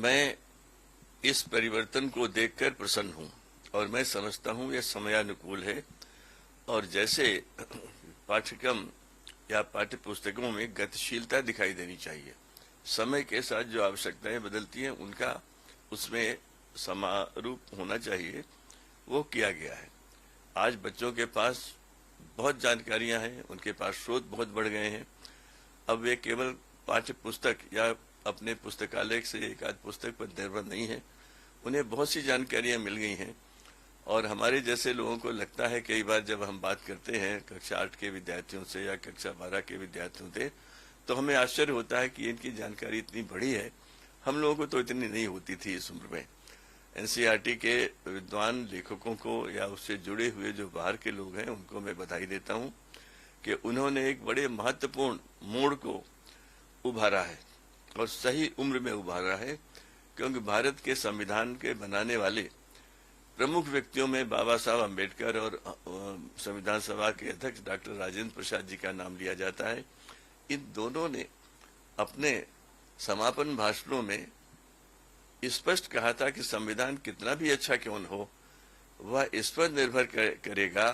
मैं इस परिवर्तन को देखकर प्रसन्न हूं और मैं समझता हूं यह समयानुकूल है। और जैसे पाठ्यक्रम या पाठ्य पुस्तकों में गतिशीलता दिखाई देनी चाहिए, समय के साथ जो आवश्यकताएं बदलती हैं उनका उसमें समारूप होना चाहिए, वो किया गया है। आज बच्चों के पास बहुत जानकारियां हैं, उनके पास स्रोत बहुत बढ़ गए हैं। अब वे केवल पाठ्य पुस्तक या अपने पुस्तकालय से एक आध पुस्तक पर निर्भर नहीं है, उन्हें बहुत सी जानकारियां मिल गई हैं। और हमारे जैसे लोगों को लगता है, कई बार जब हम बात करते हैं कक्षा 8 के विद्यार्थियों से या कक्षा 12 के विद्यार्थियों से, तो हमें आश्चर्य होता है कि इनकी जानकारी इतनी बड़ी है, हम लोगों को तो इतनी नहीं होती थी इस उम्र में। एनसीईआरटी के विद्वान लेखकों को या उससे जुड़े हुए जो बाहर के लोग हैं उनको मैं बधाई देता हूं कि उन्होंने एक बड़े महत्वपूर्ण मोड़ को उभारा है और सही उम्र में उभारा है, क्योंकि भारत के संविधान के बनाने वाले प्रमुख व्यक्तियों में बाबा साहब अम्बेडकर और संविधान सभा के अध्यक्ष डॉक्टर राजेंद्र प्रसाद जी का नाम लिया जाता है। इन दोनों ने अपने समापन भाषणों में स्पष्ट कहा था कि संविधान कितना भी अच्छा क्यों न हो, वह इस पर निर्भर करेगा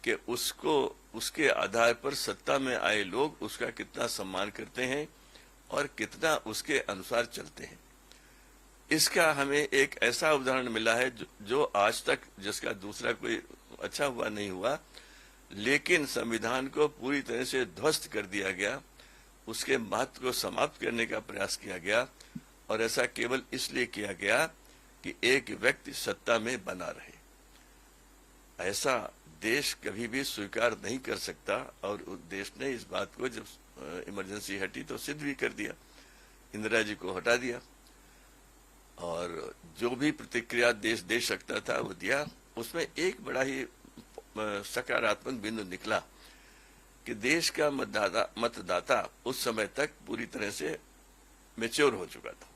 कि उसको उसके आधार पर सत्ता में आए लोग उसका कितना सम्मान करते हैं और कितना उसके अनुसार चलते हैं। इसका हमें एक ऐसा उदाहरण मिला है जो आज तक जिसका दूसरा कोई अच्छा हुआ नहीं हुआ, लेकिन संविधान को पूरी तरह से ध्वस्त कर दिया गया, उसके महत्व को समाप्त करने का प्रयास किया गया। और ऐसा केवल इसलिए किया गया कि एक व्यक्ति सत्ता में बना रहे। ऐसा देश कभी भी स्वीकार नहीं कर सकता और उस देश ने इस बात को जब इमरजेंसी हटी तो सिद्ध भी कर दिया, इंदिरा जी को हटा दिया और जो भी प्रतिक्रिया देश दे सकता था वो दिया। उसमें एक बड़ा ही सकारात्मक बिंदु निकला कि देश का मतदाता उस समय तक पूरी तरह से मैच्योर हो चुका था।